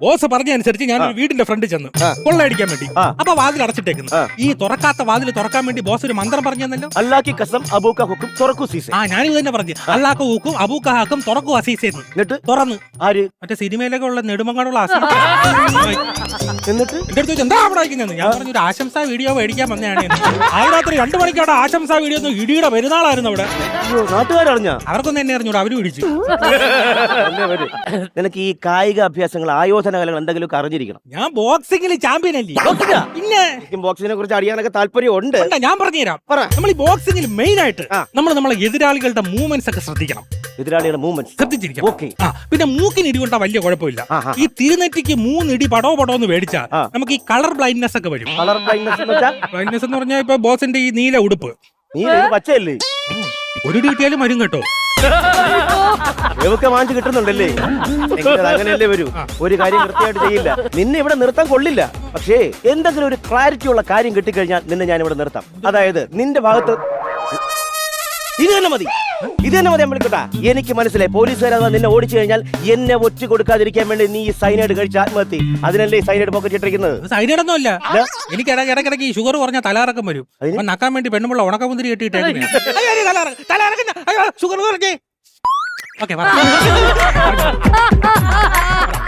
Boss പറഞ്ഞ അനുസരിച്ച് ഞാൻ ഒരു വീടിന്റെ ഫ്രണ്ടിൽ ചെന്ന് കൊള്ളയടിക്കാൻ വേണ്ടി. അപ്പൊ വാതിൽ അടച്ചിട്ടേക്കുന്നു. ഈ തുറക്കാത്ത വാതിൽ തുറക്കാൻ വേണ്ടി ബോസ് ഒരു മന്ത്രം പറഞ്ഞു തന്നല്ലോ. അല്ലാക്കി കസം അബൂക്ക ഹുക്കും തുറക്കൂ സീസ. ഞാനിത് തന്നെ പറഞ്ഞു. അല്ലാക്ക ഹൂക്കും അബൂക്ക ഹാക്കും തുറക്കൂ അസീസേന്ന്. എന്നിട്ട് തുറന്ന് ആര് മറ്റേ സിനിമയിലൊക്കെ ഉള്ള നെടുമങ്ങാടുള്ള എന്നിട്ട് എന്റെ അടുത്ത് എന്താ അവിടെ അയക്കുന്നത്? ഞാൻ പറഞ്ഞു ഒരു ആശംസാ വീഡിയോ മേടിക്കാൻ വന്നതാണ്. ആ രാത്രി 2 മണിക്കാണ് ആശംസാ വീഡിയോ. ഇടിയുടെ പെരുന്നാളായിരുന്നു അവിടെ. നാട്ടുകാരറിഞ്ഞ അവർക്കൊന്നും എന്നെ അറിഞ്ഞൂടാ, അവര് പിടിച്ചു. നിനക്ക് ഈ കായിക അഭ്യാസങ്ങൾ ആയോധന കലകൾ എന്തെങ്കിലും അറിഞ്ഞിരിക്കണം. ഞാൻ ബോക്സിംഗിൽ ചാമ്പ്യൻ അല്ലേ. പിന്നെ ബോക്സിനെ കുറിച്ച് അറിയാനൊക്കെ താല്പര്യം ഉണ്ട്. ഞാൻ പറഞ്ഞുതരാം. നമ്മൾ ഈ ബോക്സിംഗിൽ മെയിൻ ആയിട്ട് നമ്മളെ എതിരാളികളുടെ മൂവ്മെന്റ്സ് ഒക്കെ ശ്രദ്ധിക്കണം. എതിരാളിയുടെ മൂവ്മെന്റ് ശ്രദ്ധിച്ചിരിക്കണം. പിന്നെ മൂക്കിന് ഇടി കൊണ്ടാ വലിയ കുഴപ്പമില്ല. ഈ തിരുനെറ്റിക്ക് 3 ഇടി പടോ എന്ന് മേടിച്ചാൽ നമുക്ക് ഈ കളർ ബ്ലൈൻഡ്നെസ് ഒക്കെ വരും. കളർ ബ്ലൈൻഡ്നെസ് എന്ന് പറഞ്ഞാൽ ഇപ്പൊ ബോസിന്റെ ഈ നീല ഉടുപ്പ് പച്ചയല്ലേ, ഒരു ഇടി കിട്ടിയാലും വരും കേട്ടോ. ഇവക്കെ വാങ്ങിച്ച് കിട്ടുന്നുണ്ടല്ലേ? അങ്ങനെയല്ലേ വരൂ. ഒരു കാര്യം കൃത്യമായിട്ട് ചെയ്യില്ല. നിന്നെ ഇവിടെ നിർത്താൻ കൊള്ളില്ല. പക്ഷേ എന്തെങ്കിലും ഒരു ക്ലാരിറ്റി ഉള്ള കാര്യം കിട്ടിക്കഴിഞ്ഞാൽ നിന്നെ ഞാൻ ഇവിടെ നിർത്താം. അതായത് നിന്റെ ഭാഗത്ത് ഇത് തന്നെ മതി അമ്പളിക്കട്ടാ. എനിക്ക് മനസ്സിലായി. പോലീസുകാരാ നിന്നെ ഓടിച്ചു കഴിഞ്ഞാൽ എന്നെ ഒറ്റ കൊടുക്കാതിരിക്കാൻ വേണ്ടി നീ ഈ സൈനൈഡ് കഴിച്ച ആത്മഹത്യ. അതിനല്ലേ ഈ സൈനൈഡ് പോക്കറ്റ് ഇട്ടിരിക്കുന്നത്? സൈനൈഡ് ഒന്നും അല്ല. എനിക്ക് ഇടയ്ക്കിടയ്ക്ക് ഈ ഷുഗർ പറഞ്ഞ തലാറക്കം വരും. നക്കാൻ വേണ്ടി പെണ്ണുമുള്ള ഉണക്കമുന്തിരി കെട്ടിയിട്ട് ഷുഗർ പറഞ്ഞേ. ഓക്കെ.